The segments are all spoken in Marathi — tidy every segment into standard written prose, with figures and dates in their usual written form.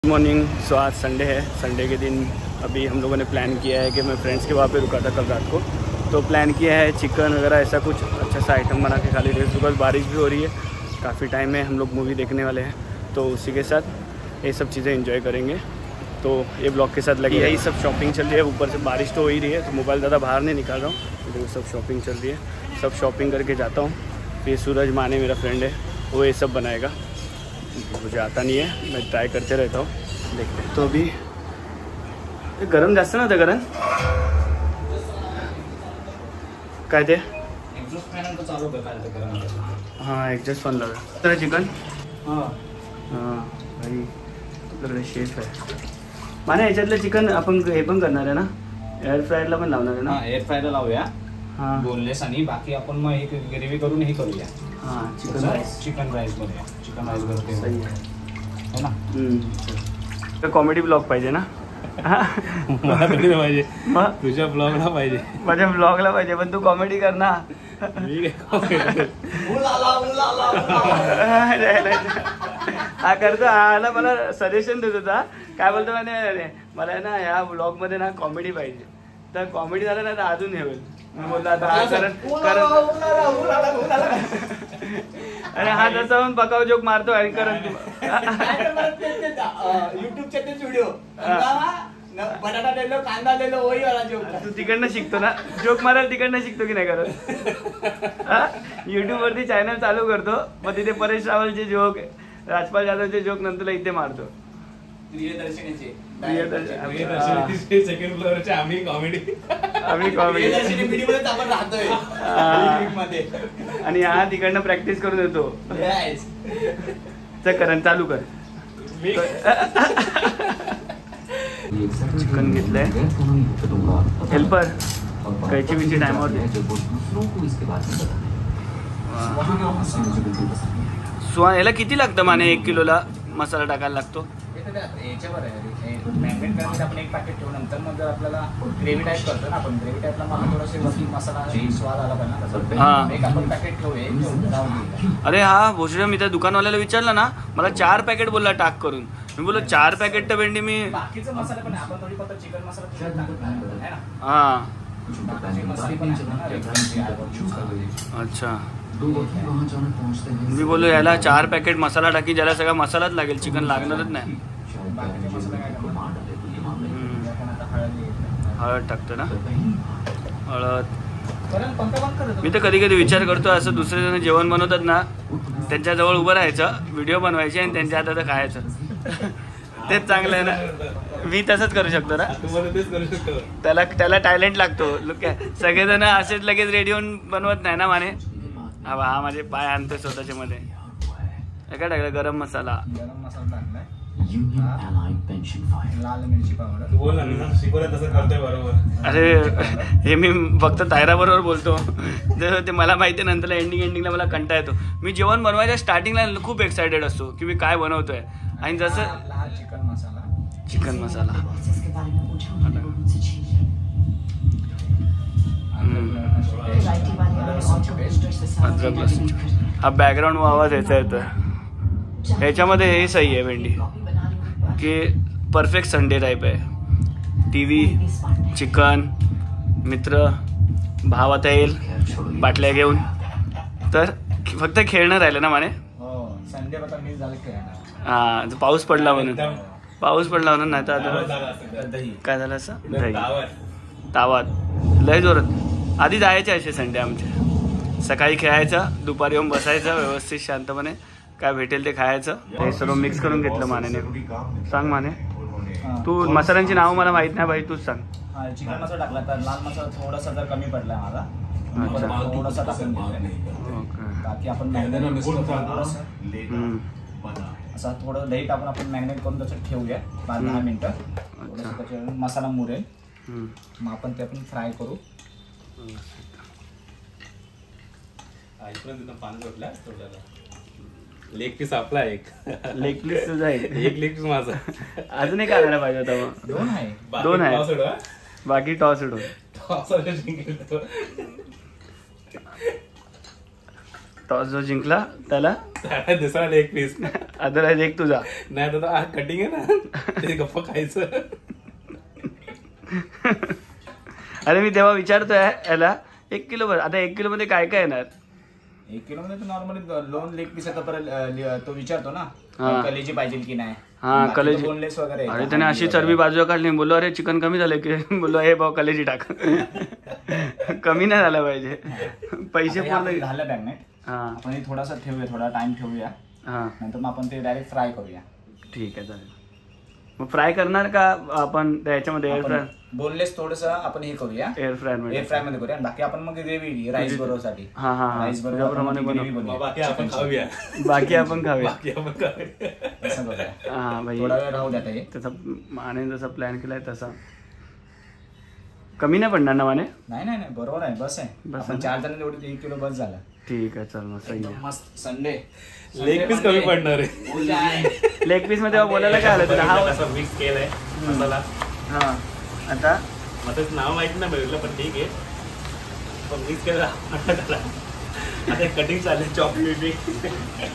Good morning. सो आज संडे है। संडे के दिन अभी हम लोगों ने प्लान किया है कि मैं फ्रेंड्स के वहाँ पे रुका था कल रात को, तो प्लान किया है चिकन वगैरह ऐसा कुछ अच्छा सा आइटम बना के खा लीजिए। बिकॉज बारिश भी हो रही है, काफ़ी टाइम में हम लोग मूवी देखने वाले हैं, तो उसी के साथ ये सब चीज़ें एंजॉय करेंगे। तो ये ब्लॉग के साथ लगी है। यही सब शॉपिंग चल रही है, ऊपर से बारिश तो हो ही रही है, तो मोबाइल ज़्यादा बाहर नहीं निकाल रहा हूँ, तो सब शॉपिंग चल रही है। सब शॉपिंग करके जाता हूँ। फिर सूरज माने मेरा फ्रेंड है, वो ये सब बनाएगा। मुझे आता नहीं है, मैं ट्राय करते रहता हूँ, देखते हैं। तो अभी गरम जास्त नव्हतं गरम काय ते हाँ एक्झॉस्ट पण लावा तर चिकन हाँ भाई आपल्याकडे शेफ आहे माने। याच्यातलं चिकन आपण हे पण करणार आहे ना, एअर फ्रायरला पण लावणार आहे ना? एअर फ्रायरला लावूया हां बोनलेस, आणि बाकी आपण मग एक ग्रेव्ही करून हे करूया। हां चिकन राईस बनवूया, चिकन राईस बनवते सही आहे है ना। कॉमेडी ब्लॉग पाहिजे ना? मला तरी पाहिजे, तुझ्या ब्लॉगला पाहिजे, माझ्या ब्लॉगला पाहिजे, पण तू कॉमेडी कर ना। हा करतो, हा मला सजेशन देत होता, काय बोलतो माहिती मला ना ह्या ब्लॉग मध्ये ना कॉमेडी पाहिजे, तर कॉमेडी झालं ना तर अजून हे होईल। मी बोलतो आता अरे हा जसा पण पकाव जोक मारतो आणि करत युट्यूबचे तेच व्हिडिओ बटाटा दिलो, कांदा दिलो, वही वाला जोक। तू तिकडनं शिकतो ना जोक मारायला, तिकडनं शिकतो की नाही करत? युट्यूब वरती चॅनल चालू करतो, मग तिथे परेश रावलचे जोक, राजपाल यादवचे जोक नंतर इथे मारतो। प्रियदर्शनीचे सेकंड फ्लोअरचे आम्ही कॉमेडी मध्ये आपण राहतोय आणि हा तिकडनं प्रॅक्टिस करून येतो। चल करण चालू कर। चिकन घेतलंय, हेल्पर कैची बिची टायमावर सुहा। याला किती लागतं माने? 1 किलोला मसाला टाकायला लागतो? याच्यावर आहे, मॅरिनेट करायचं आपण एक पॅकेट ठेवू, नंतर मग आपल्याला ग्रेव्ही टाईप करतो ना आपण, ग्रेव्ही टाईपला मग थोडासे वरती मसाला स्वाद आला पाहिजे ना, एक आपण पॅकेट ठेवूया। अरे हा भोसडे, मी त्या दुकानवाल्याला विचारलं ना, मला 4 पॅकेट बोलला टाक करून। मी बोललो 4 पॅकेट तर भेंडी मी बाकीचं मसाला पण आपण थोडी फक्त चिकन मसाला है ना। हाँ अच्छा, अच्छा। मी बोललो याला 4 पॅकेट मसाला टाकी, ज्याला सगळा मसालाच लागेल, चिकन लागणारच नाही। हळद टाकतो ना, हळद। मी तर कधी कधी विचार करतो, असं दुसरे जण जेवण बनवतात ना, त्यांच्या जवळ उभं राहायचं, व्हिडिओ बनवायचे आणि त्यांच्या हातात खायचं। तेच चांगलं आहे ना, मी तसंच करू शकतो ना। त्याला टॅलेंट लागतो। सगळेजण असेच लगेच रेडी होऊन बनवत नाही ना माने। हा माझे पाय आणतोय स्वतःच्या मध्ये। काय टाकलं? गरम मसाला टाकलाय, लाल मिरची पावडर। अरे हे मी फक्त तायरा बरोबर बोलतो, ते मला माहिती आहे। नंतर एंडिंगला मला कंटाळा येतो। मी जेवण बनवायच्या स्टार्टिंगला खूप एक्सायटेड असतो की मी काय बनवतोय, आणि जसं चिकन मसाला अद्रक लसूण, हा बॅकग्राऊंड आवाज याचा येतोय। ह्याच्यामध्ये हे सही आहे भेंडी की परफेक्ट संडे टाईप आहे। टीव्ही, चिकन, मित्र, भाव आता येईल बाटल्या घेऊन, तर फक्त खेळणं राहिलं ना माने। हा पाऊस पडला म्हणून, नाही तर काय झालं असं दही तावात लय जोरात। आधी जायचे असे संडे आमचे, सकाळी खेळायचं, दुपारी येऊन बसायचं व्यवस्थित शांतपणे, काय भेटेल ते खायचं। हे सर्व मिक्स करून घेतलं मानेने। सांग माने, तू मसाल्यांची नाव मला माहित नाही भाई, तूच सांग। चिकन मसाला टाकला, तर लाल मसाला थोडासा जर कमी पडला मला, थोडासा टाकून बाकी आपण असं थोडं दही टाकून आपण मॅरिनेट करून त्याच्यात ठेवूया 5-10 मिनिटं। त्याच्यावर मसाला मुरेल, मग आपण ते आपण फ्राय करू। लेग पीस आपला एक, लेग पीस तुझा एक लेग पीस माझा, अजून एक आणायला पाहिजे होता। मग 2 आहे, बाकी टॉस उडव। टॉस जो जिंकला त्याला दुसरा लेग पीस. अदरवाईज एक तुझा. नाही तर कटिंग आहे ना ते गप्प खायचं. अरे मी तेव्हा विचारतोय याला 1 किलो बरं. आता 1 किलो मध्ये काय काय येणार? 1 किलो मध्ये तर नॉर्मली लोन लेग पीस आता परत तो विचारतो ना हा. कलेजी पाहिजे की नाही. हा कलेजी. बोनलेस वगैरे. अरे त्याने अशी चरबी बाजूला काढली. बोललो अरे चिकन कमी झालं की बोललो हे भाऊ कलेजी टाक. कमी नाही झालं पाहिजे. पैसे पूर्ण झालं मॅग्नेट. हा आपण हे थोडासा ठेवूया, थोडा टाइम ठेवूया, हा नंतर मग आपण ते डायरेक्ट फ्राय करूया. ठीक आहे चालेल. मग फ्राय करणार का आपण त्याच्यामध्ये एअर फ्राय? बोनलेस थोडस आपण हे करूया, एअर फ्राय मध्ये करूया. बाकी आपण मग ग्रेव्ही राईस बरोबर साठी. हा हा राईस त्याप्रमाणे बरोबर बाकी आपण खाऊया. बाकी आपण खाऊया. बाकी आपण खाऊया. असं करूया. हा भाई थोडा वेळ राहू द्या हे. तसा माने जसा प्लॅन केलाय तसा कमी नाही पडणार ना माने? नाही बरोबर आहे. बस आहे. बस आपण 4 जण एवढे 1 किलो बस झाला. ठीक आहे चल मग सही आहे. मस्त संडे लेग पीस कमी पडणार आहे. लेग पीस मध्ये बोलायला काय आलं तुला? हा मिक्स केलाय मसाला. हा आता मग त्याचं नाव माहिती नाही बघितलं पण ठीक आहे. पण मिक्स केला आता कटिंग चालेल चॉकलेट.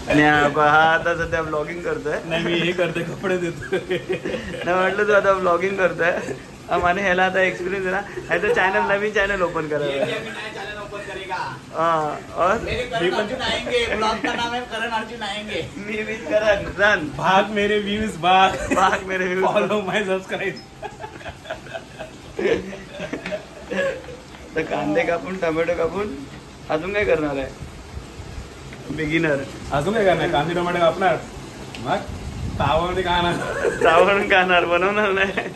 आणि हा आता सध्या ब्लॉगिंग करतोय. नाही मी हे करते कपडे देतो. नाही म्हटलं तू आता ब्लॉगिंग करतोय. माने ह्याला आता एक्सपिरियन्स आहे ना. ह्याचं चॅनल नवीन चॅनल ओपन करायला. मी विथ करण रन भाग मेरे व्ह्यूज भाग मेरे फॉलो माय सबस्क्राईब. तर कांदे कापून टोमॅटो कापून अजून काय करणार आहे? बिगिनर. अजून काय करणार? कांदे टोमॅटो कापणार मग तावामध्ये खाणार. तावरून खाणार बनवणार नाही.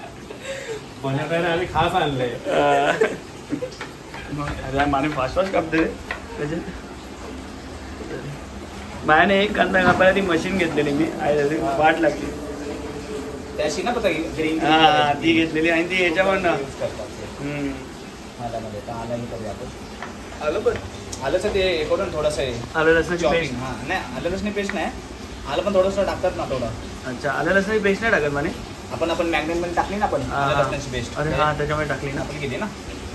बनवताना आम्ही खास आणलंय. अरे माने फास्ट कापते मायाने एक कांदा कापायला ती मशीन घेतलेली मी वाट लागली त्याशी ना पता ग्रीन ती घेतलेली आणि ती याच्यावर ना आलाही करूया आपण. आलं पण आलंच ते करून थोडंसं आहे. आलं लसणाची पेस्ट? हा नाही आलं लसणी पेस्ट नाही. आलं पण थोडंसं टाकतात ना थोडं. अच्छा आलं लसणाची पेस्ट नाही टाकत माने? आपण मॅग्नेट मध्ये टाकली ना आपण आलं लसणाची पेस्ट. अरे हा त्याच्यामध्ये टाकली ना आपण घेतली ना.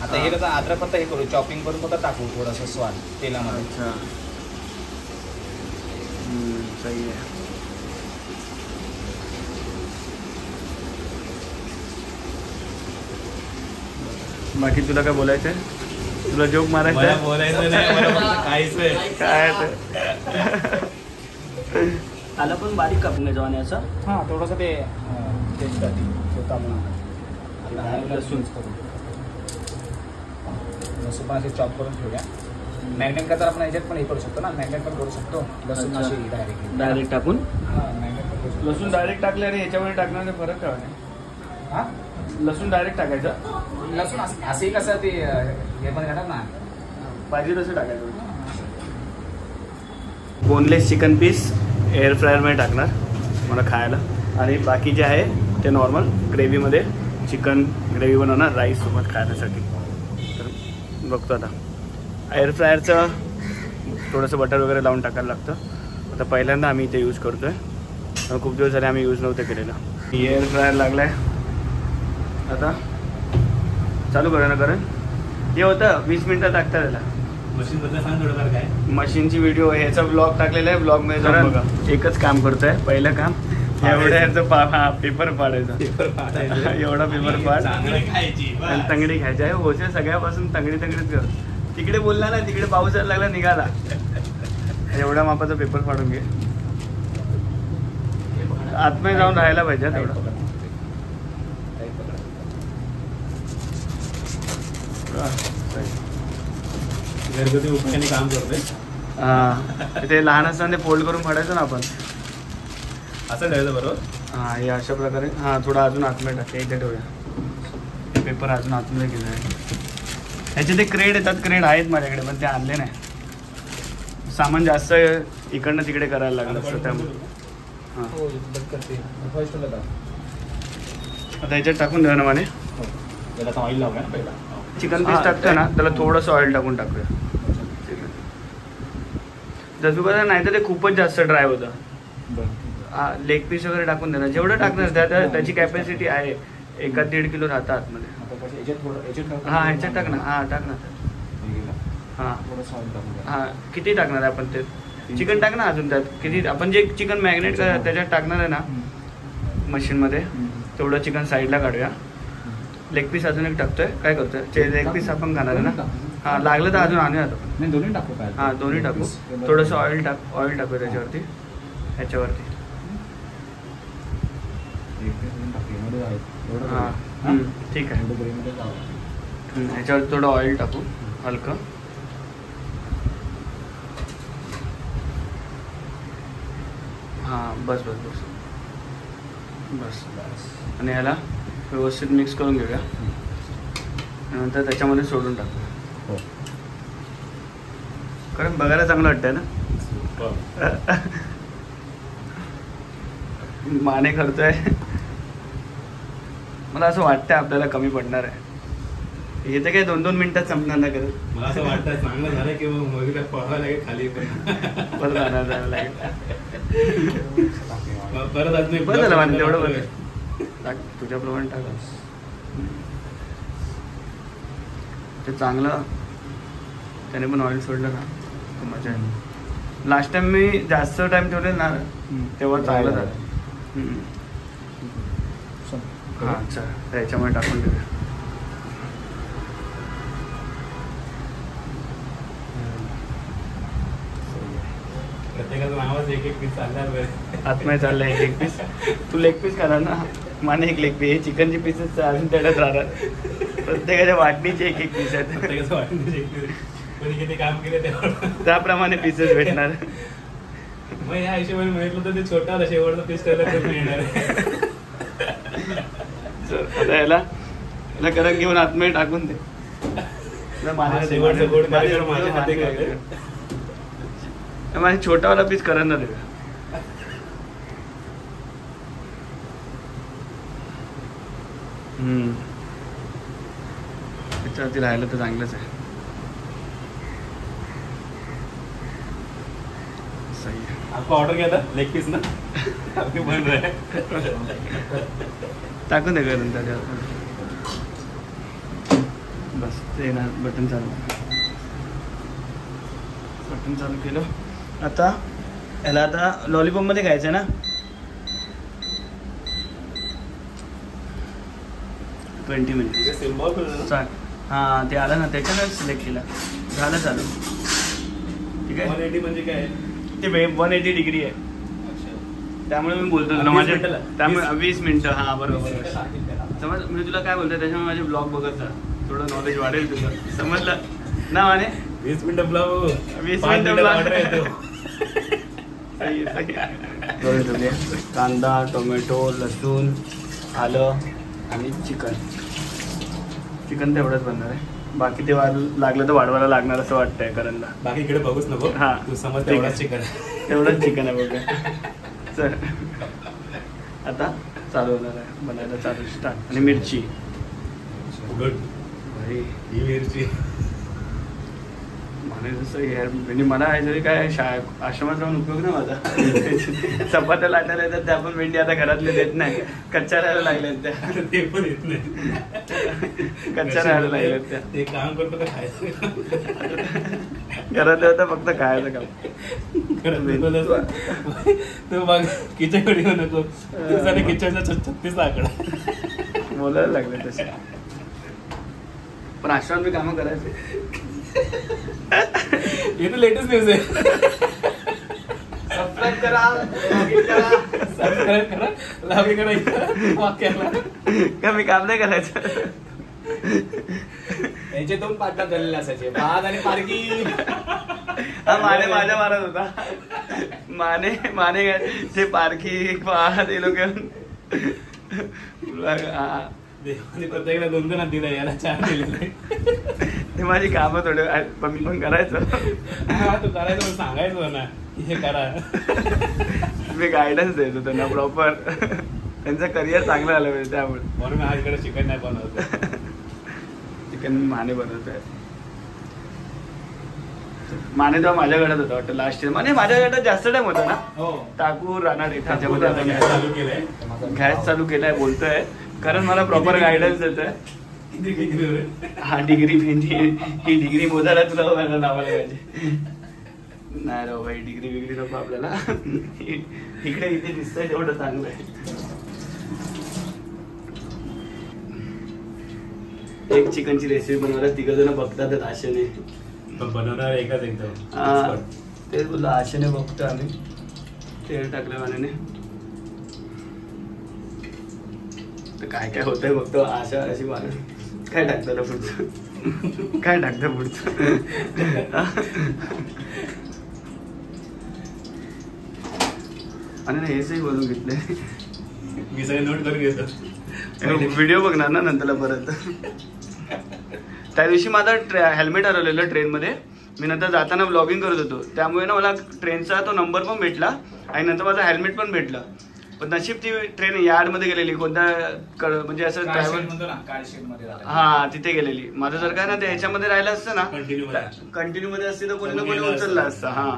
आता हे कसं अद्रक फक्त हे करू चॉपिंग करून फक्त टाकू थोडंसं स्वाद तेलामध्ये. अच्छा सही आहे. बाकी तुला काय बोलायचंय? तुला जोक मारायचं? मला बोलायचं नाही मला खायचंय. काय आलं पण बारीक कापून घ्यायचं आणि असं. हां थोडंसं ते टेस्टसाठी होतं आपण लसूण करू. लसूण पण असे चॉप करून ठेवूया. मॅग्नेट का तर आपण याच्यात पण हे करू शकतो ना. मॅग्नेट पण करू शकतो. लसूण अशी डायरेक्ट टाकून. हां मॅग्नेट पण करू शकतो. लसूण डायरेक्ट टाकले आणि याच्यामध्ये टाकण्याचा फरक काय आहे? हां लसूण डायरेक्ट टाकायचं. लसूण असंही कसं ते हे पण घेतात ना. पाहिजे तसं टाकायचं. बोनलेस चिकन पीस एअर फ्रायरमध्ये टाकणार मला खायला. आणि बाकी जे आहे ते नॉर्मल ग्रेव्हीमध्ये चिकन ग्रेव्ही बनवणार राईससोबत खाण्यासाठी. तर बघतो आता. एअर फ्रायरचं थोडंसं बटर वगैरे लावून टाकायला लागतं. आता पहिल्यांदा आम्ही इथे यूज करतो आहे. खूप दिवस झाले आम्ही यूज नव्हतं केलेलं. एअर फ्रायर लागला आहे. आता चालू करा ना कारण हे होतं 20 मिनटं लागतात त्याला. मशीन बद्दल सांग थोडंफार काय. मशीनची व्हिडिओ ह्याचा ब्लॉग टाकलेला आहे. ब्लॉगमध्ये जाऊन बघा. एकच काम करतोय. पहिलं काम एवढ्या ह्याचं पेपर पाडायचा. एवढा पेपर पाड आणि तंगडी खायची आहे. होते सगळ्यापासून तंगडीच कर. तिकडे बोलला ना तिकडे पाऊस यायला लागला निघाला. एवढ्या मापाचा पेपर फाडून घे. आतमध्ये जाऊन राहायला पाहिजे तेवढं. घरगुती उपायाने काम करतोय. हा ते लहान असताना ते फोल्ड करून फाडायचं ना आपण. असं ठेवायचं बरोबर. हां हे अशा प्रकारे. हां थोडं अजून आतमध्ये टाकते. इथे ठेवूया. पेपर अजून आतमध्ये गेलं आहे. ह्याचे ते क्रेड येतात. क्रेड आहेत माझ्याकडे पण ते आणले नाही. सामान जास्त इकडनं तिकडे करायला लागलं असतं त्यामुळे. हां आता ह्याच्यात टाकून द्या ना माने. त्याला ऑइल लावूया ना पहिला. चिकन पीस टाकतोय ना त्याला थोडंसं ऑइल टाकून टाकूया. जसं कसं नाही तर ते खूपच जास्त ड्राय होतं. लेग पीस वगैरे टाकून देणार. जेवढं टाकणार त्याची कॅपॅसिटी आहे. 1-1.5 किलो राहतं आतमध्ये. हां ह्याच्यात टाक ना. हां टाक ना. हां हां किती टाकणार आहे आपण ते? चिकन टाक ना अजून त्यात किती आपण जे चिकन मॅग्नेट त्याच्यात टाकणार आहे ना मशीनमध्ये तेवढं चिकन साईडला काढूया. लेग पीस अजून एक टाकतोय. काय करतोय लेग पीस आपण खाणार आहे ना. हां लागलं तर अजून आणूया आपण. दोन्ही टाकू काय? हां दोन्ही टाकू. थोडंसं ऑइल टाकू त्याच्यावरती ह्याच्यावरती. हां ठीक आहे. ह्याच्यावरती थोडं ऑइल टाकू हलकं. हां बस बस बस बस. आणि ह्याला व्यवस्थित मिक्स करून घेऊया. नंतर त्याच्यामध्ये सोडून टाकू. कारण बघायला चांगलं वाटतंय ना. माने करतोय. मला असं वाटतंय आपल्याला कमी पडणार आहे. हे तर काय 2-2 मिनिटात संपणार ना करत. मला असं वाटतं चांगलं झालं की मग पळावं लागेल खाली परत जायला लागेल. परत आज बरं झालं माने तेवढं बरं टाक तुझ्याप्रमाणे टाक. ते चांगलं त्याने पण ऑइल सोडलं ना मजा आहे. लास्ट टाइम मी जास्त टाइम ठेवलेलं ना तेव्हा चांगलं झालं. हां अच्छा त्याच्यामुळे टाकून देऊया. प्रत्येकाचं नावच एक पीस चालणार. आत्मा चाललंय एक पीस. तू लेग पीस करा ना. माने एक लेग पीस. हे चिकनची पीसेस अजून त्याच्यात राहतात. प्रत्येकाच्या वाटणीचे एक पीस आहेत. प्रत्येकाचं वाटणीचे एक पीस. कोणी किती काम केले त्याप्रमाणे पीसेस भेटणार. मग ह्या हिशोबाने म्हटलं तर ते छोटा शेवटचा पीस त्याला करून येणार आहे. आता याला गरम घेऊन आतमध्ये टाकून दे. शेवटचा गोड कार्यक्रम माझ्या हाती काय माझ्या छोटावाला पीस करणार आहे. त्याच्यावरती राहिलं तर चांगलंच आहे. सही है. आपको ऑर्डर किया था लेग पीस ना अभी बन रहा है. टाकून दे करून त्याच्यावर. बस ते ना बटन चालू केलं. आता याला आता लॉलीपॉप मध्ये खायचं ना. 20 मिनिट. हां ते आलं ना त्याच्यानं सिलेक्ट केला. झालं चालू. ठीक आहे. 180 म्हणजे काय ते 180 डिग्री आहे. त्यामुळे मी बोलतो तुला माझ्या त्यामुळे 20 मिनिटं. हां बरोबर समज. मी तुला काय बोलतो त्याच्यामुळे माझे ब्लॉग बघत जा. थोडं नॉलेज वाढेल तुझं. समजलं ना माने. 20 मिनिटं ब्लॉग 20 मिनिटं ब्लॉग येतो. कांदा टोमॅटो लसूण आलं आणि चिकन तेवढंच बनणार आहे. बाकी ते लागलं तर वाढवायला लागणार असं वाटतंय करणला. बाकी इकडे बघूच नको. हां तू समज तेवढंच चिकन आहे बघा. चल आता चालू होणार आहे बनायला. चालू स्टार्ट. आणि मिरची उघड भाई ही मिरची. म्हणजे मला जरी काय आश्रमात जाऊन उपयोग ना माझा. चपात्या लाटायला येतात त्या पण भेंडी आता घरातले देत नाही. कच्च्या राहायला लागल्यात त्या. ते पण येत नाही. कच्च्या राहायला लागल्यात त्या. ते काम करतो तर खायचं. घरात होतं फक्त खायचं काम. तू बघ किचनकडे येऊ नको. किचनचा 36 आकडा बोलायला लागले तसे. पण आश्रमात मी कामं करायचे. ये तो लेटेस्ट न्यूज आहे. सबस्क्राईब करा लॉग इन करा. का मी काम नाही करायचं. याचे 2 पार्टनर झालेले असायचे. वाघ आणि पारगी. हा माने माझ्या मारत होता. माने ते पारखी वाघ ते लोक प्रत्येकाला 2-2 दिलं. याला 4 दिलेले. ते माझी कामं थोडे पण मी पण करायचं. हा तू करायचं पण सांगायचं ना हे करा. मी गायडन्स द्यायचो त्यांना प्रॉपर. त्यांचं करिअर चांगलं आलं पाहिजे त्यामुळे. म्हणून मी इकडे चिकन नाही बनवत. चिकन माने बनवतोय. माने तेव्हा माझ्या घरात होता वाटतं लास्ट इयर. माने माझ्या घरात जास्त टाइम होता ना. टाकू राहणार त्याच्यामध्ये गॅस चालू केलाय बोलतोय. कारण मला प्रॉपर गायडन्स देतोय. हा डिग्री भेंडी ही डिग्री मोजायला तुला नावाला पाहिजे. नाही राव भाई, डिग्री बिग्री नको आपल्याला. इकडे इथे दिसतंय तेवढं चांगलं आहे. एक चिकनची रेसिपी बनवायला 3 जण बघतात आशेने, बनवणार एकाच एकदम. हा तेच बोललो, आशेने बघतो आम्ही. तेल टाकलं पाण्याने तर काय काय होतंय बघतो. आशा अशी माणूस काय टाकतं पुढचं, काय टाकतं पुढचं. आणि हेच बोलून घेतले मी सगळे नोट करून घेतो. व्हिडिओ बघणार ना नंतरला परत. त्या दिवशी माझा हेल्मेट हरवलेलं ट्रेनमध्ये. मी नंतर जाताना ब्लॉगिंग करत होतो, त्यामुळे ना मला ट्रेनचा तो नंबर पण भेटला आणि नंतर माझा हेल्मेट पण भेटला. पण नशीब ती ट्रेन यार्डमध्ये गेलेली, कोणत्या म्हणजे असं ट्रॅव्हल, हा तिथे गेलेली. माझं जर काय ना ते ह्याच्यामध्ये राहिलं असतं ना, कंटिन्यू मध्ये असते तर कोणी ना कोणी उचललं असतं. हा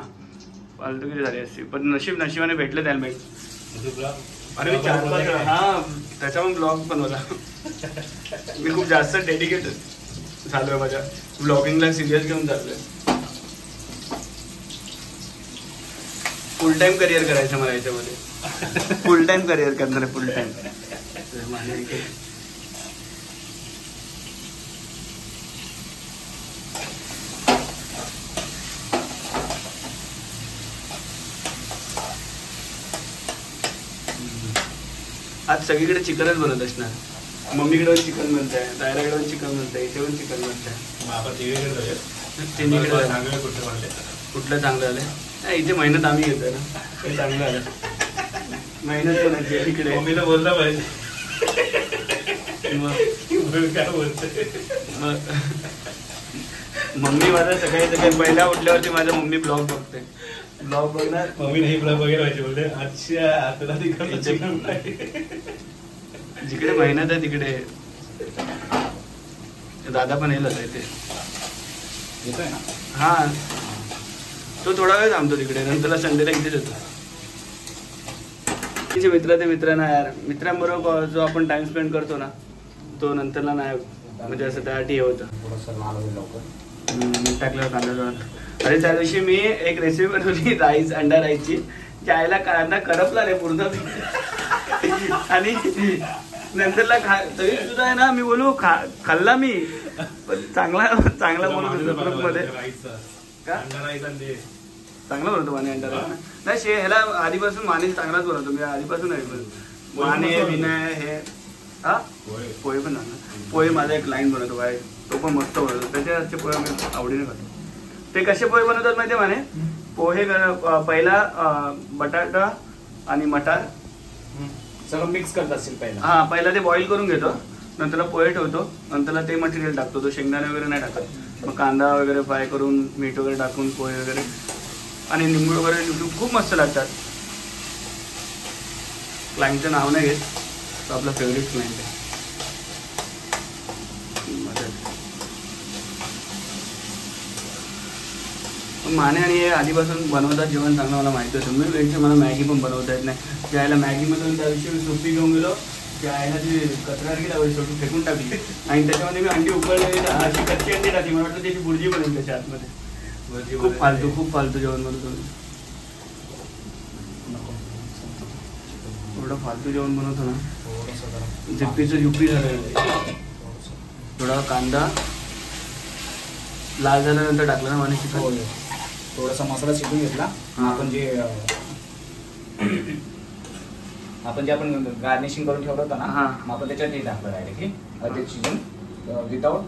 फालतू किती झाली असती. पण नशिबाने भेटलं हेल्मेट. अरे मी 4-5 हा त्याच्यावर ब्लॉग बनवला. मी खूप जास्त डेडिकेटेड झालोय माझ्या ब्लॉगिंगला, सिरियस घेऊन चाललोय. फुल टाइम करिअर करायचं मला याच्यामध्ये. फुल टाइम करिअर करणार आहे, फुल टाइम. आज सगळीकडे चिकनच बनत असणार. मम्मीकडे चिकन बनतंय, दायराकडे चिकन बनतंय, इथे पण चिकन बनतंय. कुठलं चांगलं आलंय? नाही इथे मेहनत आम्ही घेतोय ना, ते चांगलं आलं. मेहनत कोणाची इकडे? मम्मीला बोलला पाहिजे. काय बोलतोय मम्मी? माझा सकाळी पहिला उठल्यावरती माझ्या मम्मी ब्लॉग बघते. ब्लॉग बघणार, मम्मी नाही ब्लॉग वगैरे व्हायचे. बोलते अच्छा तुला जिकडे मेहनत आहे तिकडे. दादा पण येईल आता इथे. येतोय ना? हा तो थोडा वेळ थांबतो तिकडे, नंतरला संडेला इथेच येतो. मित्रांना यार, मित्रांबरोबर जो आपण टाइम स्पेंड करतो ना, तो नंतरला नाही म्हणजे असं त्यासाठी हे होतं. टाकल्यावर कांदा. अरे त्या दिवशी मी एक रेसिपी बनवली राईस, अंडा राईसची. ज्यायला कांदा करपला नाही पूर्ण आणि नंतरला तरी सुद्धा आहे ना, मी बोलू खाल्ला मी, पण चांगला बनवतो ग्रुप मध्ये. चांगला बनवतो माने अंडा राईस. नाही ह्याला आधीपासून माने चांगलाच बनवतो मी, आधीपासून आहे. माने विनय हे हा पोहे पण चांगला. पोहे माझा एक लाईन बनवतो बाय, तो पण मस्त बनवतो. त्याचे पोहे मी आवडीने खातो. ते कसे पोहे बनवतात माहिती माने? पोहे पहिला बटाटा आणि मटार सगळं मिक्स करत असेल पहिला. हा पहिला ते बॉईल करून घेतो, नंतरला पोहे ठेवतो, नंतरला ते मटेरियल टाकतो. तो शेंगदाणे वगैरे नाही टाकत. मग कांदा वगैरे फ्राय करून, मीठ वगैरे टाकून, पोहे वगैरे आणि निंबू वगैरे खूप मस्त लागतात. क्लायंटचं नाव नाही घेत, तो आपला फेवरेट क्लायंट आहे. माने आणि हे आधीपासून बनवतात जेवण चांगलं, मला माहिती होतं. मी वेळची मला मॅगी पण बनवता येत नाही. त्याला मॅगीमधून त्या दिवशी मी सोपी घेऊन गेलो, त्याला ती कचरा गेला सोडून फेकून टाकली आणि त्याच्यामध्ये मी अंडी उकळलेली अशी कच्ची अंडी टाकली. मला वाटतं त्याची बुर्जी बनवली त्याच्या आतमध्ये. खूप फालतू जेवण बनवतो मी. थोडं फालतू जेवण बनवतो ना, झिप्पीचं झुप्पी झालं. थोडा कांदा लाल झाल्यानंतर टाकला ना माने चिकन. थोडासा मसाला शिजून घेतला. आपण जे गार्निशिंग करून ठेवलं होतं ना, मग आपण त्याच्यात हे टाकलं डायरेक्टली. ते शिजून विदाउट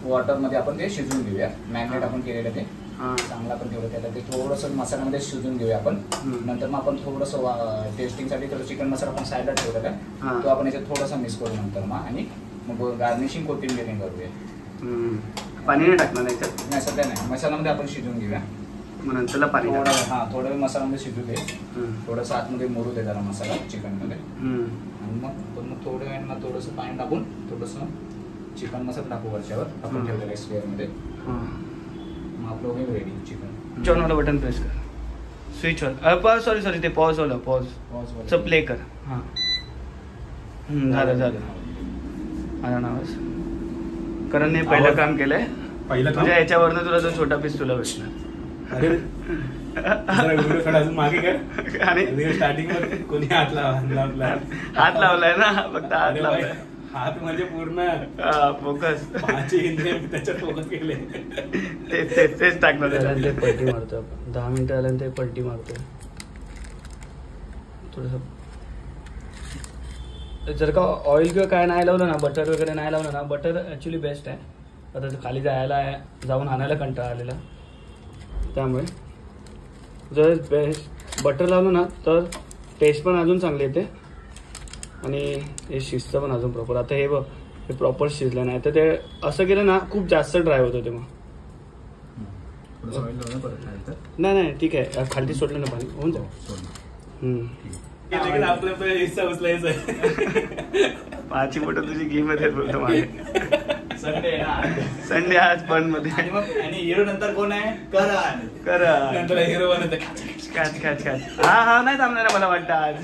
वॉटर मध्ये आपण ते शिजून घेऊया. मॅरिनेट आपण केलेलं ते चांगलं आपण ठेवलं. त्याला ते थोडंसं मसाल्यामध्ये शिजून घेऊया आपण. नंतर मग आपण थोडंसं टेस्टिंगसाठी थोडं चिकन मसाला आपण साईडला ठेवलेला आहे, तो आपण याच्यात थोडासा मिक्स करू नंतर मग. आणि मग गार्निशिंग कोथिंबीर करूया. पाणी नाही टाकणार याच्यात? नाही सध्या नाही, मसाल्यामध्ये आपण शिजून घेऊया. मग नंतरला पाणी थोडं वेळ मसाल्यामध्ये शिजू दे. थोडंसं आतमध्ये मोरू दे जरा मसाला चिकनमध्ये. आणि मग थोड्या वेळानं थोडंसं पाणी टाकून थोडंसं चिकन मसाला टाकू वरच्यावर आपण ठेवलेलं स्क्वेअरमध्ये. मग आपलं होईल रेडी चिकन. जेवणाला बटन प्रेस कर, स्विच वर. सॉरी ते पॉज वाला, पॉज प्ले कर. हां झालं आला नावाज. करणने पहिलं काम केलंय. पहिलं म्हणजे याच्यावरनं तुला तो छोटा पीस तुला भेटणार. अरे व्हिडिओ थोडा अजून मागे कर. आणि स्टार्टिंग मध्ये कोणी हात लावला हात लावलाय ना, फक्त हात अरे लावलाय. बाई, हात म्हणजे पूर्ण फोकस. 5 इंद्रिय त्याच्यात फोकस केले. तेच टाकणार ते त्याला. पलटी मारतोय आपण 10 मिनिटं आल्यानंतर ते पलटी मारतोय थोडंसं. जर का ऑइल किंवा काय नाही लावलं ना, बटर वगैरे नाही लावलं ना, बटर ॲक्च्युली बेस्ट आहे. आता खाली जाऊन आणायला कंटाळा आलेला, त्यामुळे जर बेस्ट बटर लावलं ना तर टेस्ट पण अजून चांगली येते आणि हे शिजतं पण अजून प्रॉपर. आता हे बघ, हे प्रॉपर शिजलं नाही तर ते असं केलं ना खूप जास्त ड्राय होतं तेव्हा. नाही ठीक आहे, खाली सोडलं ना पाणी होऊन जाईल. आपल्या हिस्सा उचलायचा. पाची बोट तुझी घी मध्ये बोलतो माझे. संडे आज पण मध्ये. आणि हिरो नंतर कोण आहे? करा नंतर हिरो बनत. काच. हा नाही थांबणार मला वाटतं आज.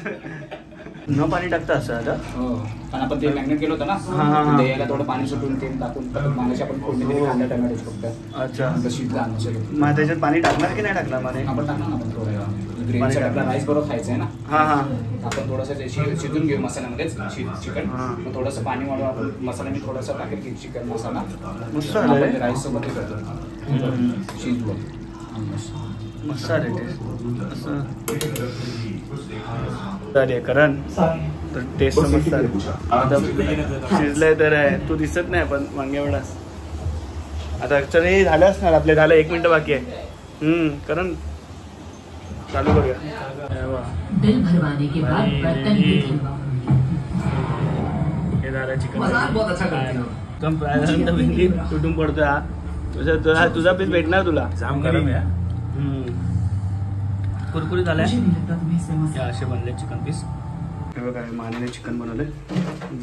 न पाणी टाकतं असं आता. हो, पण आपण ते मॅग्नेट केलं होतं ना, ते याला थोडं पाणी सुटून तेल टाकून मागाशी आपण फोडणी दिली कांदा टोमॅटोची फक्त. अच्छा, शिजला मग त्याच्यात पाणी टाकणार की नाही टाकणार मध्ये? आपण टाकणार ना, आपण थोडं ग्रेव्हीचा टाकला, राईस बरोबर खायचं आहे ना. आपण थोडंसं ते शिजून घेऊ मसाल्यामध्येच चिकन. मग थोडंसं पाणी वाढवून आपण मसाला मी थोडासा टाकेल की चिकन मसाला मस्त आपण राईस सोबत करतो. शिजलो मस्त आले टेस्ट. अरे करण तर टेस्ट मस्त आले. आता शिजलंय तर आहे, तू दिसत नाही पण वांग्यावडास. आता चल हे झालं असणार आपले, झालं 1 मिनिट बाकी आहे. करण चालू करूया. बिल भरवाने के बाद बर्तन भी हे झालं चिकन. एकदम फ्राय झाल्यानंतर भेंडी तुटून पडतोय. हा तुझा पीस भेटणार तुला. जाम गरम आहे. कुरकुरीत झालाय. हे असे बनले चिकन पीस. हे बघा, मानेने चिकन बनवले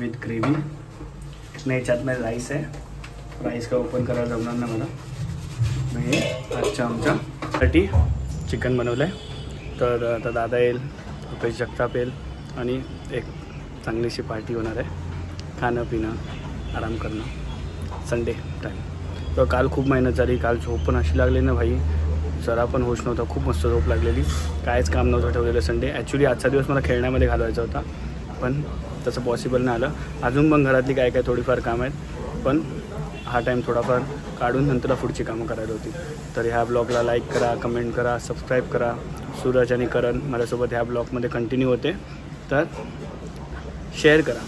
विथ ग्रेव्ही. नाही याच्यात नाही राईस आहे. राईस का ओपन करायला जमणार नाही मला. मग हे आजच्या आमच्यासाठी चिकन बनवलं आहे. तर आता दादा येईल, रुपेश जगताप येईल आणि एक चांगलीशी पार्टी होणार आहे. खाणं पिणं आराम करणं संडे टाईम. तर काल खूप मेहनत झाली. काल झोप पण अशी लागली ना भाई, जरा पण होश नव्हता. खूप मस्त झोप लागलेली. कायच काम नव्हतं ठेवलेलं संडे. ॲक्च्युली आजचा दिवस मला खेळण्यामध्ये घालवायचा होता पण तसं पॉसिबल नाही आलं. अजून पण घरातली काय थोडीफार कामं आहेत, पण हा टाईम थोडाफार काढून नंतर पुढची कामं करायला होती. तर ह्या ब्लॉगला लाईक करा, कमेंट करा, सबस्क्राईब करा. सूरज आणि करण माझ्यासोबत ह्या ब्लॉगमध्ये कंटिन्यू होते, तर शेअर करा.